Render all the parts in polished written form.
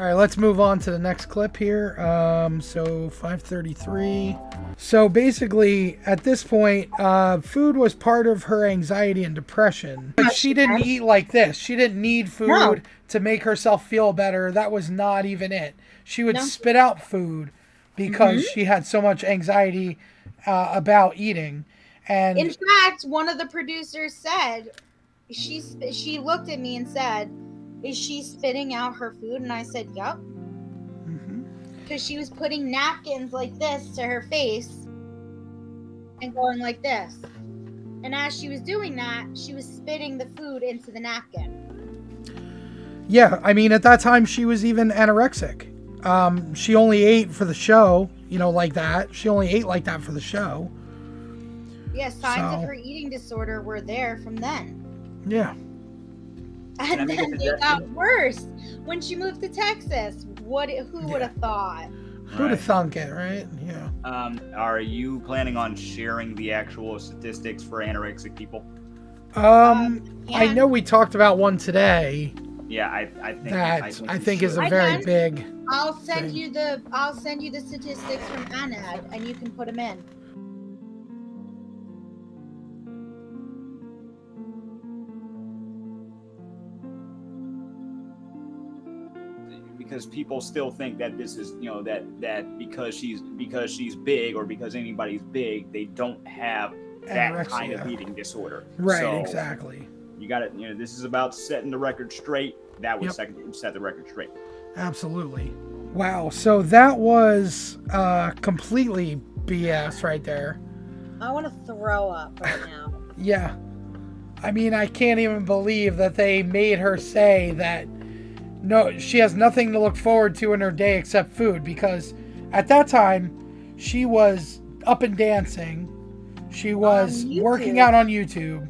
All right, let's move on to the next clip here. So 5:33. So basically, at this point, food was part of her anxiety and depression. But she didn't eat like this. She didn't need food to make herself feel better. That was not even it. She would spit out food because she had so much anxiety about eating. And in fact, one of the producers said, she looked at me and said, "Is she spitting out her food?" And I said, "Yup." Because she was putting napkins like this to her face and going like this. And as she was doing that, she was spitting the food into the napkin. Yeah, I mean, at that time, she was even anorexic. She only ate for the show, like that. She only ate like that for the show. Yeah, signs of her eating disorder were there from then. Yeah. And then they got worse when she moved to Texas. Who would have thought? Who'd have thunk it, right? Yeah. Are you planning on sharing the actual statistics for anorexic people? I know we talked about one today. Yeah, I think is a very big. I'll send you the statistics from Anad, and you can put them in. Because people still think that this is, that because she's big or because anybody's big, they don't have that anorexia. Kind of eating disorder. Right, so exactly. You got it. This is about setting the record straight. That would set the record straight. Absolutely. Wow. So that was completely BS right there. I want to throw up right now. Yeah. I mean, I can't even believe that they made her say that. No, she has nothing to look forward to in her day except food, because at that time she was up and dancing. She was working out on YouTube.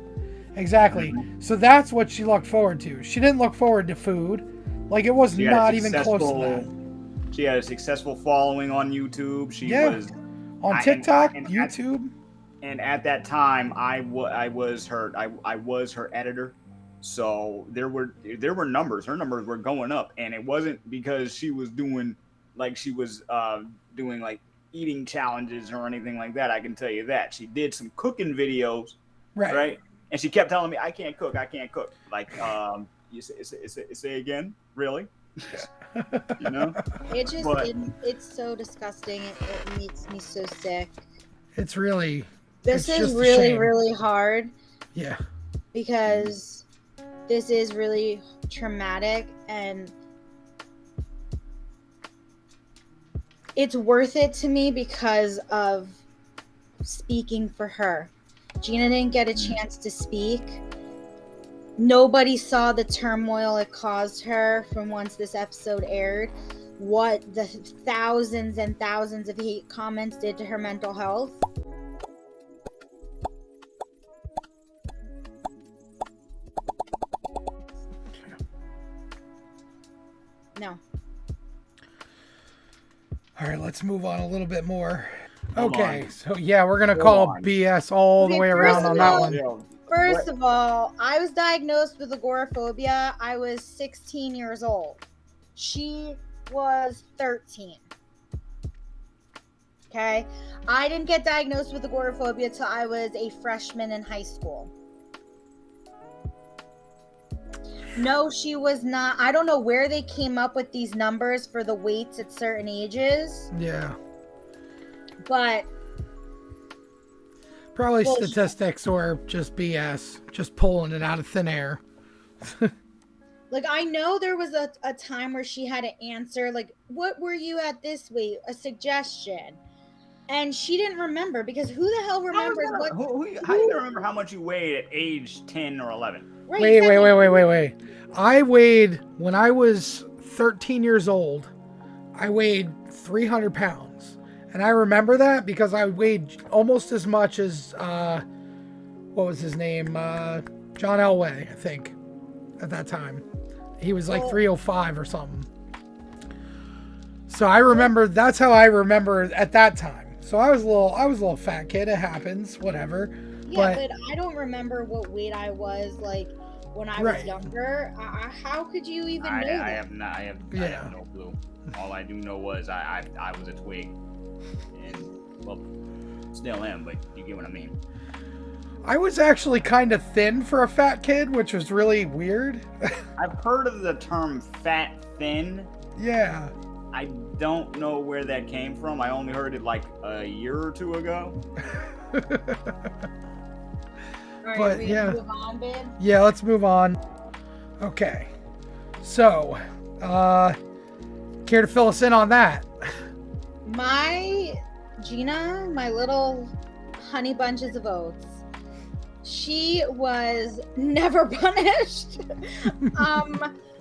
Exactly. So that's what she looked forward to. She didn't look forward to food. Like, it was not even close to that. She had a successful following on YouTube. She was on TikTok, YouTube. And at that time, I was her editor. So there were numbers. Her numbers were going up, and it wasn't because she was doing like eating challenges or anything like that. I can tell you that she did some cooking videos, right? And she kept telling me, "I can't cook. Like, you say again, really? It just it's so disgusting. It makes me so sick. It's really this is really really hard. Yeah, because this is really traumatic, and it's worth it to me because of speaking for her. Gina didn't get a chance to speak. Nobody saw the turmoil it caused her from once this episode aired. What the thousands and thousands of hate comments did to her mental health. No. All right, let's move on a little bit more. Okay, so yeah, we're going to call BS all the way around on that one. First of all, I was diagnosed with agoraphobia. I was 16 years old. She was 13. Okay? I didn't get diagnosed with agoraphobia till I was a freshman in high school. No, she was not. I don't know where they came up with these numbers for the weights at certain ages. Yeah. But probably statistics or just BS, just pulling it out of thin air. Like, I know there was a time where she had to answer, like, what were you at this weight? A suggestion. And she didn't remember, because who the hell remembers how do you remember how much you weighed at age 10 or 11? Right, wait. I weighed, when I was 13 years old, I weighed 300 pounds. And I remember that because I weighed almost as much as, what was his name? John Elway, I think, at that time. He was like 305 or something. So I remember, that's how I remember at that time. So I was a little fat kid. It happens, whatever. Yeah, but I don't remember what weight I was. Like, when I Right. was younger. How could you even know that? I have no clue. All I do know was I was a twig, and well, still am. But you get what I mean. I was actually kind of thin for a fat kid, which was really weird. I've heard of the term fat thin. Yeah. I don't know where that came from. I only heard it like a year or two ago. All right, But, we yeah. move on, babe. Yeah, let's move on. Okay. So, care to fill us in on that? My Gina, my little honey bunches of oats, she was never punished.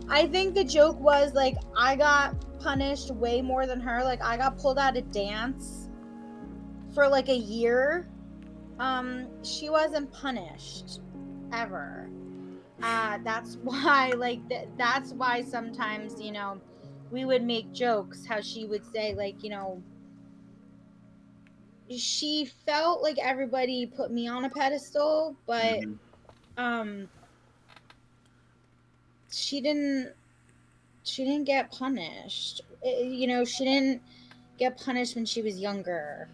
I think the joke was like I got punished way more than her. Like I got pulled out of dance for like a year. She wasn't punished ever. That's why that's why sometimes, you know, we would make jokes how she would say like, you know, she felt like everybody put me on a pedestal, but Mhm. she didn't get punished. You know, she didn't get punished when she was younger.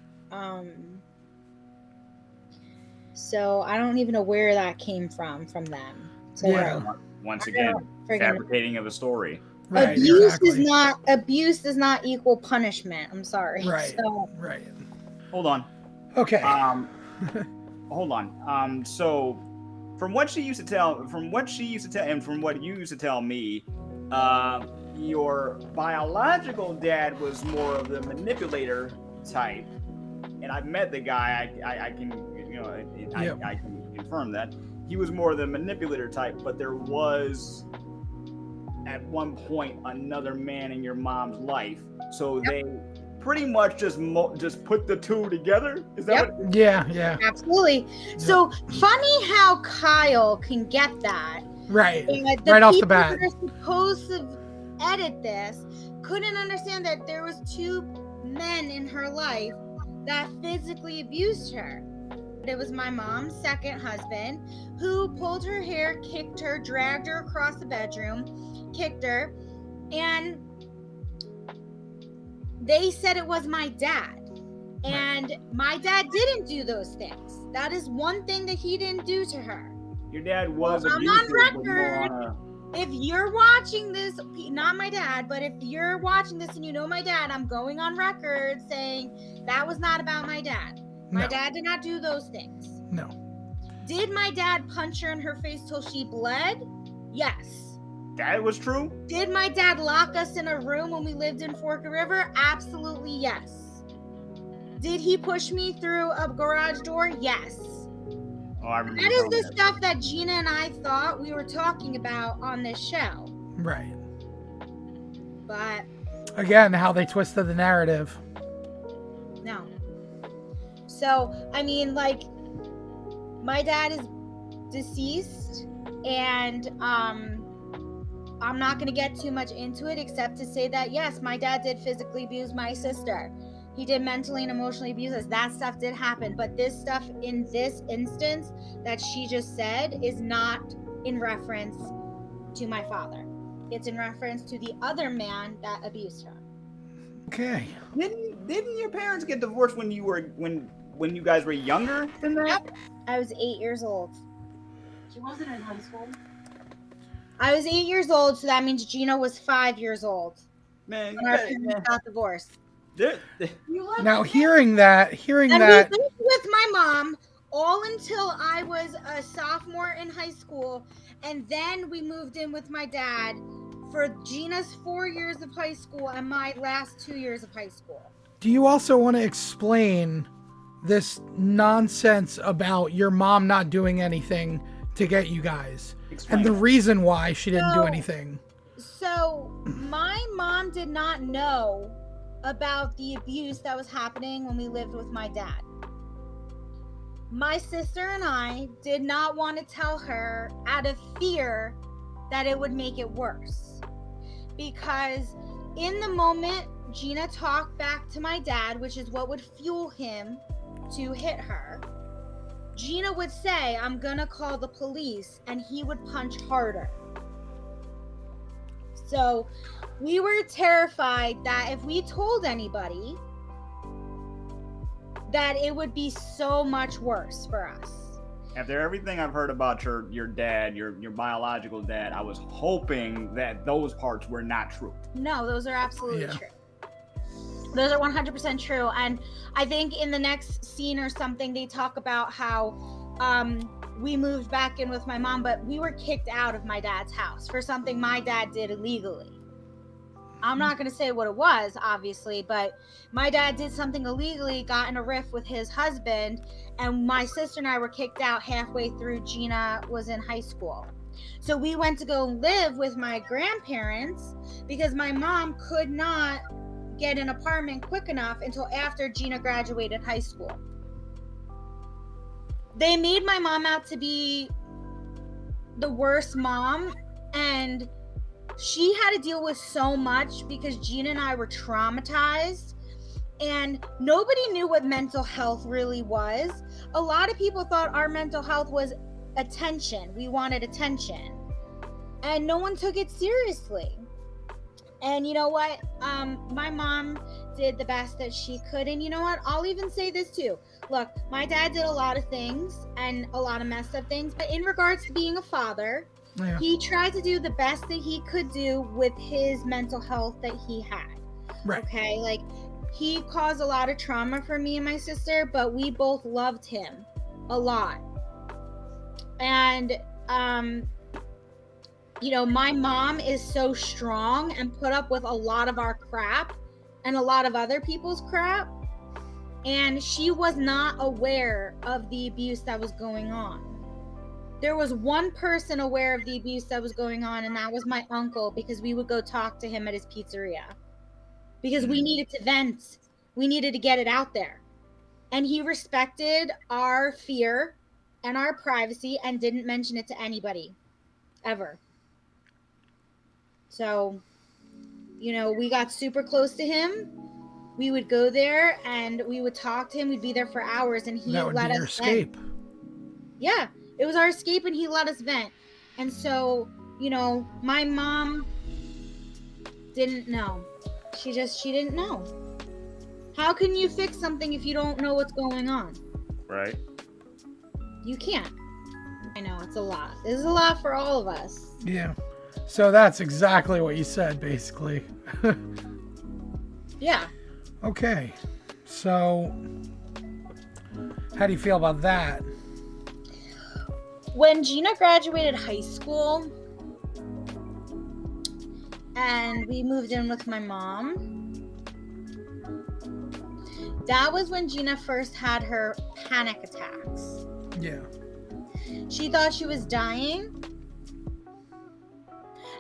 So I don't even know where that came from them. So Yeah. Once again, friggin- fabricating of a story. Right. abuse Exactly. does not equal punishment. I'm sorry. Right. So, Right. Hold on. Okay. Hold on. So from what she used to tell, and from what you used to tell me, your biological dad was more of the manipulator type, and I've met the guy. I can, you know, Yep. I can confirm that he was more the manipulator type. But there was, at one point, another man in your mom's life, so they pretty much just put the two together. Is that Yep. what? Yeah. Yeah. absolutely. So funny how Kyle can get that. Right. And Right off the people bat. that are supposed to edit this couldn't understand that there was two men in her life that physically abused her. It was my mom's second husband who pulled her hair, kicked her, dragged her across the bedroom, kicked her, and they said it was my dad. And my dad didn't do those things. That is one thing that he didn't do to her. Your dad was I'm abusive, on but more record. on a- If you're watching this, not my dad, but if you're watching this and you know my dad, I'm going on record saying that was not about my dad. My No. dad did not do those things. No. Did my dad punch her in her face till she bled? Yes. That was true. Did my dad lock us in a room when we lived in Forked River? Absolutely yes. Did he push me through a garage door? Yes. Oh, I remember. That is telling the that. stuff that Gina and I thought we were talking about on this show. Right. But Again, how they twisted the narrative. no. So, I mean, like, my dad is deceased, and I'm not going to get too much into it except to say that, yes, my dad did physically abuse my sister. He did mentally and emotionally abuse us. That stuff did happen. But this stuff in this instance that she just said is not in reference to my father. It's in reference to the other man that abused her. Okay. Didn't your parents get divorced when you guys were younger than that? Yep. I was 8 years old. She wasn't in high school. I was 8 years old, so that means Gina was 5 years old Man, when our parents got divorced. You left Now me. hearing that, And we lived with my mom all until I was a sophomore in high school, and then we moved in with my dad for Gina's 4 years of high school and my last 2 years of high school. do you also want to explain this nonsense about your mom not doing anything to get you guys Explain and the that. reason why she didn't do No. anything? So my mom did not know about the abuse that was happening when we lived with my dad. My sister and I did not want to tell her out of fear that it would make it worse. Because in the moment, Gina talked back to my dad, which is what would fuel him to hit her. Gina would say, I'm gonna call the police, and he would punch harder. So we were terrified that if we told anybody, that it would be so much worse for us. After everything I've heard about your dad, your biological dad, I was hoping that those parts were not true. No, those are absolutely true. Those are 100% true. And I think in the next scene or something, they talk about how we moved back in with my mom, but we were kicked out of my dad's house for something my dad did illegally. I'm not going to say what it was, obviously, but my dad did something illegally, got in a rift with his husband, and my sister and I were kicked out halfway through Gina was in high school. So we went to go live with my grandparents because my mom could not get an apartment quick enough until after Gina graduated high school. They made my mom out to be the worst mom, and she had to deal with so much because Gina and I were traumatized, and nobody knew what mental health really was. A lot of people thought our mental health was attention. We wanted attention, and no one took it seriously. And you know what? My mom did the best that she could. And you know what? I'll even say this too. Look, my dad did a lot of things and a lot of messed up things. But in regards to being a father, he tried to do the best that he could do with his mental health that he had. Right. Okay? Like, he caused a lot of trauma for me and my sister, but we both loved him a lot. And, you know, my mom is so strong and put up with a lot of our crap and a lot of other people's crap. And she was not aware of the abuse that was going on. There was one person aware of the abuse that was going on, and that was my uncle, because we would go talk to him at his pizzeria. Because we needed to vent. We needed to get it out there. And he respected our fear and our privacy and didn't mention it to anybody. Ever. So, you know, we got super close to him. We would go there and we would talk to him. We'd be there for hours, and he That would let be us your escape. vent. Yeah, it was our escape, and he let us vent. And so, you know, my mom didn't know. She didn't know. How can you fix something if you don't know what's going on? Right. You can't. I know, it's a lot. This is a lot for all of us. Yeah. So that's exactly what you said, basically. Yeah. Okay. So, how do you feel about that? When Gina graduated high school and we moved in with my mom, that was when Gina first had her panic attacks. Yeah. She thought she was dying.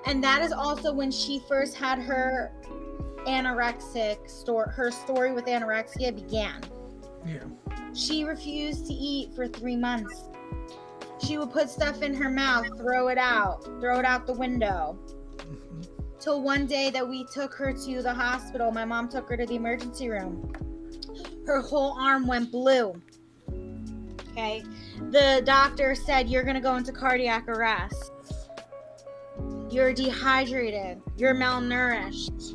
And that is also when she first had her her story with anorexia began. Yeah. She refused to eat for 3 months. She would put stuff in her mouth, throw it out the window. Mm-hmm. Till one day that we took her to the hospital. My mom took her to the emergency room. Her whole arm went blue. Okay. The doctor said, you're going to go into cardiac arrest. You're dehydrated. You're malnourished.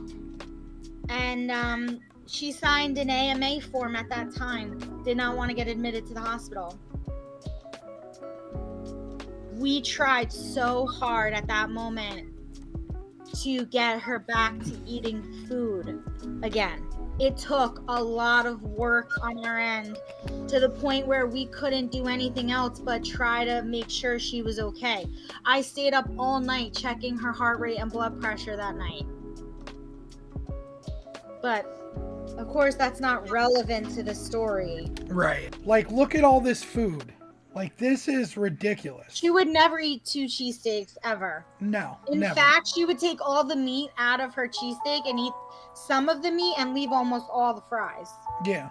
And she signed an AMA form at that time. Did not want to get admitted to the hospital. We tried so hard at that moment to get her back to eating food again. It took a lot of work on our end to the point where we couldn't do anything else but try to make sure she was okay. I stayed up all night checking her heart rate and blood pressure that night. But, of course, that's not relevant to the story. Right. Like, look at all this food. Like, this is ridiculous. She would never eat 2 cheesesteaks ever. No. In never. fact, she would take all the meat out of her cheesesteak and eat some of the meat and leave almost all the fries. Yeah.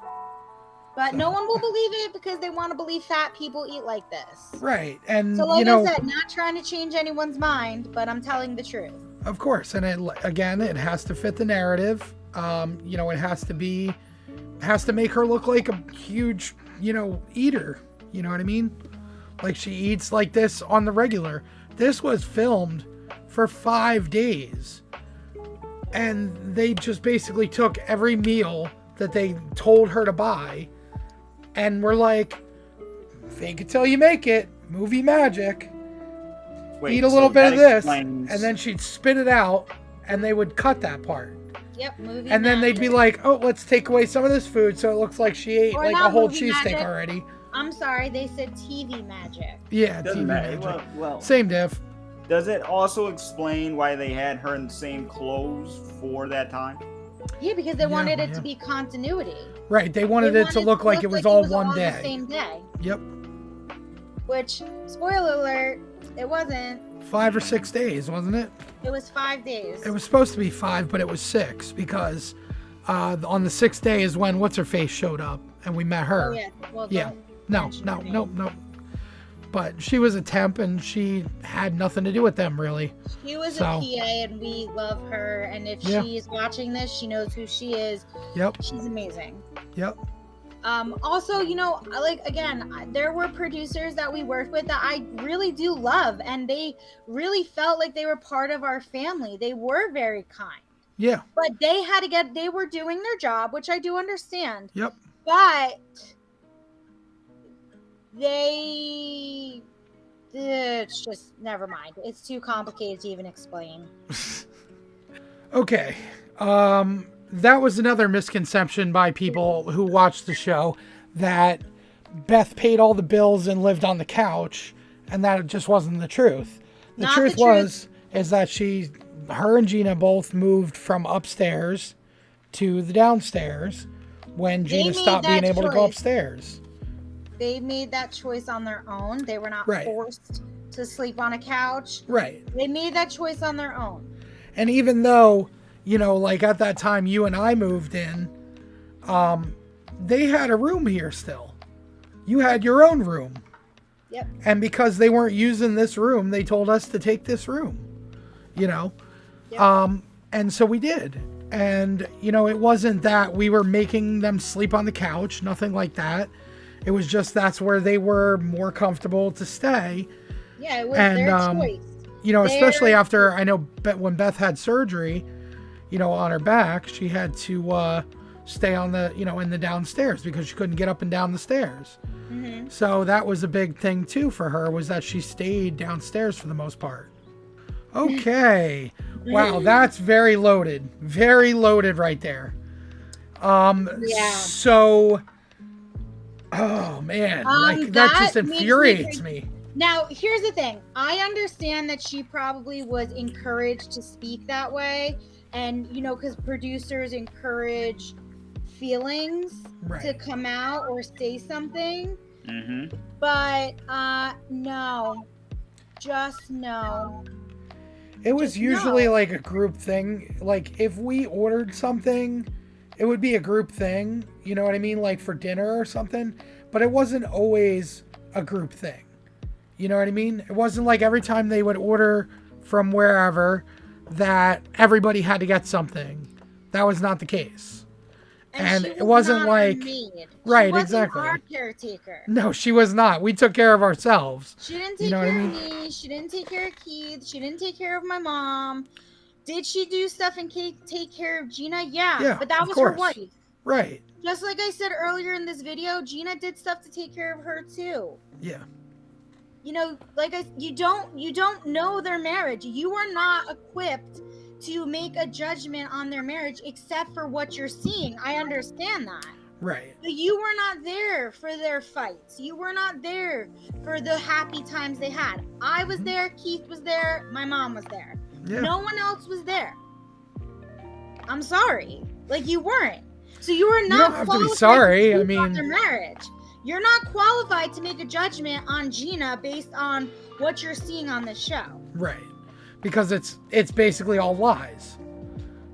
But So- no one will believe it because they want to believe fat people eat like this. Right. And, So like you know, I said, not trying to change anyone's mind, but I'm telling the truth. of course. And it has to fit the narrative. You know, it has to make her look like a huge, you know, eater. You know what I mean? Like, she eats like this on the regular. This was filmed for 5 days. And they just basically took every meal that they told her to buy and were like, fake it till you make it. Movie magic. Wait, Eat a so little bit that of this. explains- And then she'd spit it out and they would cut that part. Yep, movie. And then they'd be like, oh, let's take away some of this food so it looks like she ate Or like a not whole movie cheesesteak magic. already. I'm sorry, they said TV magic. Yeah, Doesn't TV matter. magic. Well, Same diff. does it also explain why they had her in the same clothes for that time? Yeah, because they Yeah, wanted it yeah. to be continuity. Right, they wanted it to look like it was all one the day. same day. Yep, Which, spoiler alert, it wasn't. 5 or 6 days, wasn't it? It was 5 days. It was supposed to be 5, but it was 6 because on the 6th day is when what's-her-face showed up and we met her. Oh, yeah. Well, Yeah. don't No, mention no, her name. no, no. But she was a temp and she had nothing to do with them, really. She was So- a PA, and we love her. And if Yeah. she's watching this, she knows who she is. Yep, She's amazing. yep. Also, like, again, there were producers that we worked with that I really do love, and they really felt like they were part of our family. They were very kind, Yeah, but they were doing their job, which I do understand, yep. but it's just, never mind. It's too complicated to even explain. Okay. That was another misconception by people who watched the show, that Beth paid all the bills and lived on the couch, and that just wasn't the truth. The Not truth the truth. is that her and Gina both moved from upstairs to the downstairs when Gina made stopped being that able to go choice. upstairs. They made that choice on their own. They were not Right. forced to sleep on a couch. Right. They made that choice on their own. And even though, like at that time you and I moved in, they had a room here still. You had your own room. Yep. And because they weren't using this room, they told us to take this room, Yep. And so we did. And, it wasn't that we were making them sleep on the couch, nothing like that. It was just that's where they were more comfortable to stay. Yeah, it was And, their choice. Especially after, I know when Beth had surgery, on her back, she had to stay on the, in the downstairs because she couldn't get up and down the stairs. Hmm. So that was a big thing too for her, was that she stayed downstairs for the most part. Okay. Wow, that's very loaded. Very loaded right there. Yeah. So, oh man, that that just makes me infuriates me. Now, here's the thing. I understand that she probably was encouraged to speak that way. And, because producers encourage feelings to Right. come out or say something. Mm-hmm. But, no. Just no. It was Just usually no. like a group thing. Like if we ordered something, it would be a group thing. You know what I mean? Like for dinner or something. But it wasn't always a group thing. You know what I mean? It wasn't like every time they would order from wherever that everybody had to get something. That was not the case. And she it was wasn't not our like- maid. right, She wasn't exactly. our caretaker. No, she was not. We took care of ourselves. She didn't You take know what I care mean? of me. She didn't take care of Keith. She didn't take care of my mom. Did she do stuff and take care of Gina? Yeah, but that of was her course. wife. Right. Just like I said earlier in this video, Gina did stuff to take care of her too. Yeah. You don't know their marriage. You are not equipped to make a judgment on their marriage except for what you're seeing. I understand that. Right. But you were not there for their fights. You were not there for the happy times they had. I was there, Keith was there, my mom was there. Yeah. No one else was there. I'm sorry. You weren't. So you were not don't have to be qualified sorry. to I speak on mean- their marriage. You're not qualified to make a judgment on Gina based on what you're seeing on this show. Right. Because it's basically all lies.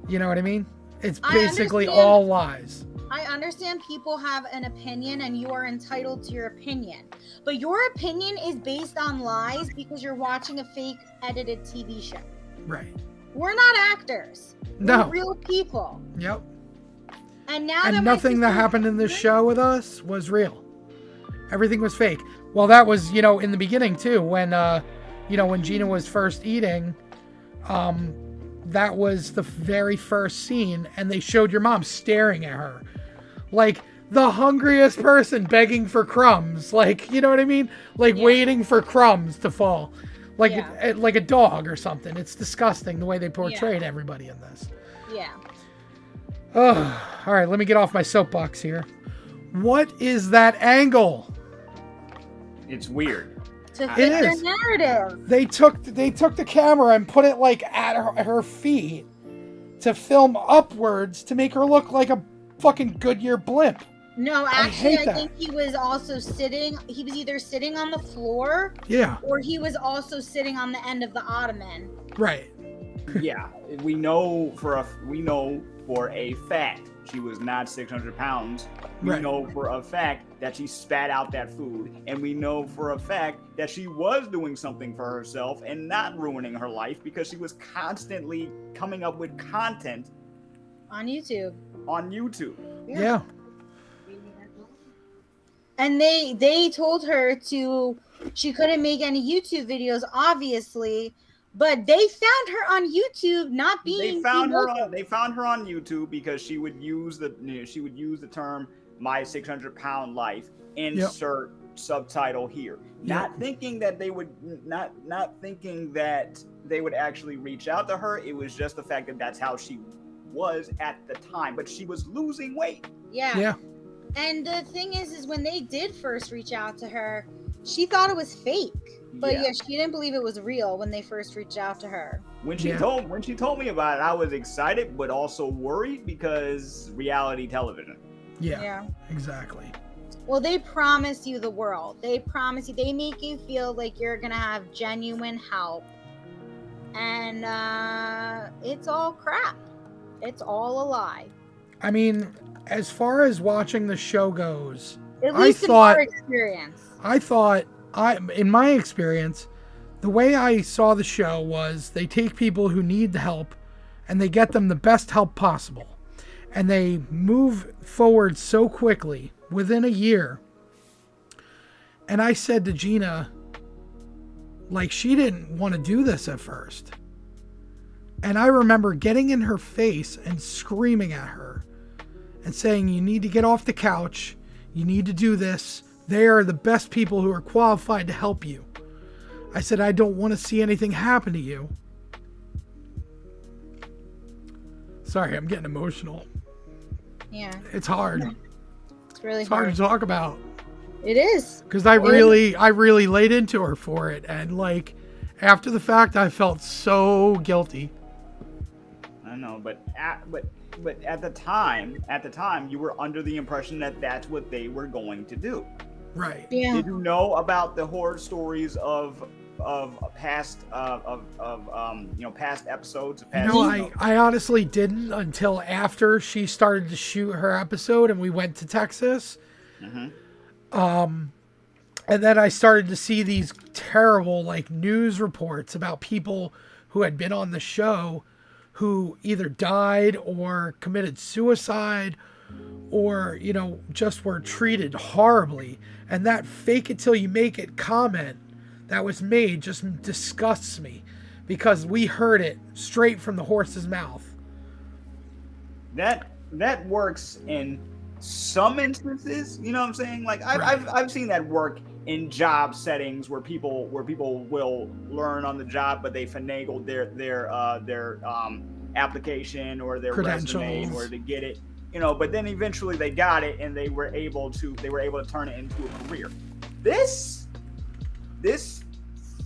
You know what I mean? It's I basically understand. all lies. I understand people have an opinion and you are entitled to your opinion. But your opinion is based on lies because you're watching a fake edited TV show. Right. We're not actors. No. We're real people. Yep. And now And that my nothing that sister- happened in this show with us was real. Everything was fake. Well, that was, you know, in the beginning too, when, you know, when Gina was first eating, that was the very first scene, and they showed your mom staring at her like the hungriest person begging for crumbs. Like, you know what I mean? Like waiting for crumbs to fall. Like, like a dog or something. It's disgusting the way they portrayed everybody in this. Yeah. Oh, all right. Let me get off my soapbox here. What is that angle? It's weird. To fit their narrative. They took the camera and put it like at her feet to film upwards to make her look like a fucking Goodyear blimp. No, actually, I think he was also sitting. He was either sitting on the floor, or he was also sitting on the end of the ottoman. Right. Yeah, we know for a fact she was not 600 pounds. We know for a fact that she spat out that food, and we know for a fact that she was doing something for herself and not ruining her life because she was constantly coming up with content on YouTube. Yeah. And they told her she couldn't make any YouTube videos, obviously, but they found her on YouTube not being. They found her on YouTube because she would use the term "my 600-pound life," insert subtitle here. Not thinking that they would not thinking that they would actually reach out to her. It was just the fact that that's how she was at the time, but she was losing weight. Yeah. And the thing is when they did first reach out to her, she thought it was fake. But she didn't believe it was real when they first reached out to her. When she told me about it, I was excited but also worried because reality television. Yeah. Exactly. Well, they promise you the world. They promise you. They make you feel like you're gonna have genuine help, and it's all crap. It's all a lie. I mean, as far as watching the show goes, at least in our experience, in my experience, the way I saw the show was they take people who need help and they get them the best help possible. And they move forward so quickly within a year. And I said to Gina, like, she didn't want to do this at first. And I remember getting in her face and screaming at her and saying, you need to get off the couch. You need to do this. They are the best people who are qualified to help you. I said, I don't want to see anything happen to you. Sorry, I'm getting emotional. Yeah. It's hard. It's really hard to talk about. It is. Because I really laid into her for it. And like, after the fact, I felt so guilty. I know, but at the time, you were under the impression that that's what they were going to do. Right. Yeah. Did you know about the horror stories of past past episodes? I honestly didn't until after she started to shoot her episode and we went to Texas. And then I started to see these terrible like news reports about people who had been on the show who either died or committed suicide or, you know, just were treated horribly. And that fake it till you make it comment that was made just disgusts me because we heard it straight from the horse's mouth. That works in some instances, you know what I'm saying? Like I've seen that work in job settings where people will learn on the job, but they finagled their application or their resume in order to get it, you know. But then eventually they got it and they were able to turn it into a career. This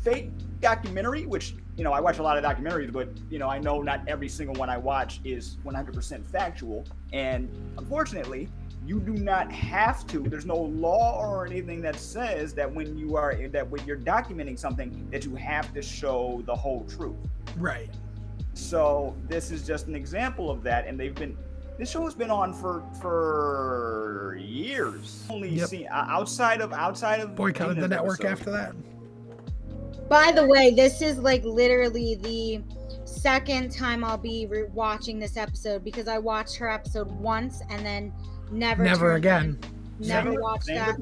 fake documentary, which, you know, I watch a lot of documentaries, but, you know, I know not every single one I watch is 100% factual. And unfortunately, you do not have to. There's no law or anything that says that when you're documenting something that you have to show the whole truth. Right. So this is just an example of that. And this show has been on for years. Only seen outside of boycotted the network after that. By the way, this is like literally the second time I'll be watching this episode because I watched her episode once and then never again. Never watched that.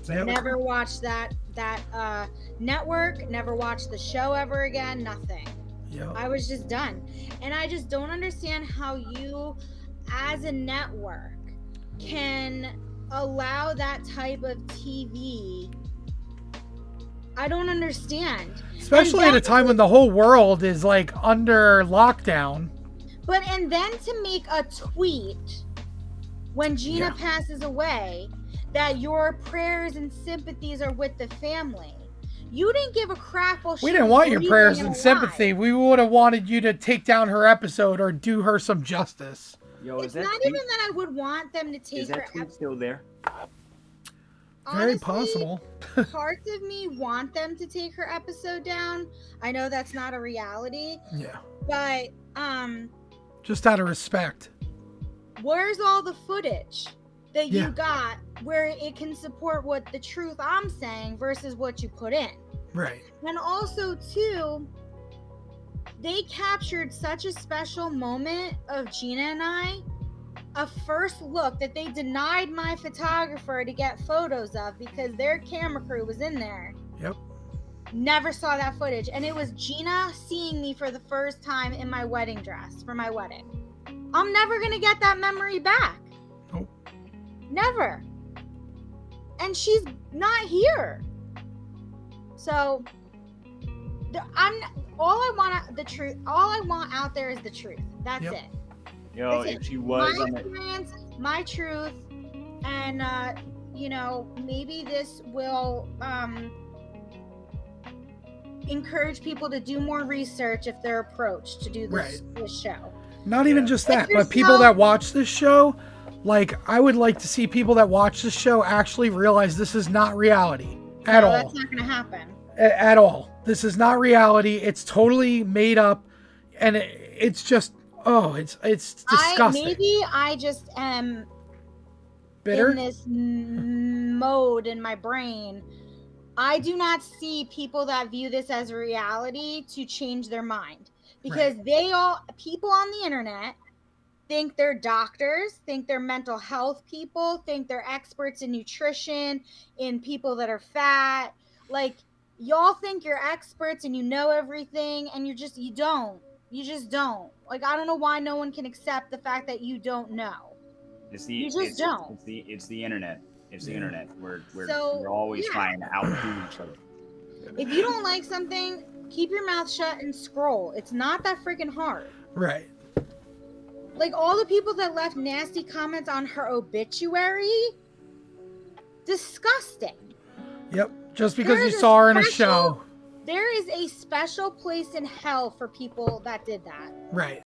Same with- Never watched that network. Never watched the show ever again. Nothing. Yeah. I was just done. And I just don't understand how you, as a network, can allow that type of TV. I don't understand. Especially at a time when the whole world is like under lockdown. And then to make a tweet when Gina Yeah. passes away that your prayers and sympathies are with the family. You didn't give a crap while We she didn't was want your breathing prayers and and alive. sympathy. We would have wanted you to take down her episode or do her some justice. Yo, It's not even that I would want them to take is her that tweet still there? Very Honestly, possible. Parts of me want them to take her episode down. I know that's not a reality, Yeah. but Just out of respect. where's all the footage that Yeah. you got where it can support what the truth I'm saying versus what you put in? Right. And also, too, they captured such a special moment of Gina and I, a first look that they denied my photographer to get photos of because their camera crew was in there. Yep. Never saw that footage. And it was Gina seeing me for the first time in my wedding dress for my wedding. I'm never going to get that memory back. Nope. Never. And she's not here. So all I want out there is the truth. That's Yep. it. Yo, That's if it. she was My on the, experience, my truth, and maybe this will encourage people to do more research if they're approached to do this show. Not even Yeah. just Like that, but people yourself- that watch this show, like, I would like to see people that watch this show actually realize this is not reality at No, all. that's not going to happen. At all. This is not reality. It's totally made up, and it's just it's disgusting. Maybe I just am Bitter. in this mode in my brain. I do not see people that view this as a reality to change their mind because people on the internet think they're doctors, think they're mental health people, think they're experts in nutrition, in people that are fat. Like, y'all think you're experts and you know everything, and you just don't. Like, I don't know why no one can accept the fact that you don't know. You just don't. It's the internet. It's the Yeah. internet. We're So, always yeah. trying to outdo each other. If you don't like something, keep your mouth shut and scroll. It's not that freaking hard. Right. Like, all the people that left nasty comments on her obituary, disgusting. Yep. Just because There you is saw her in a special- show. There is a special place in hell for people that did that. Right.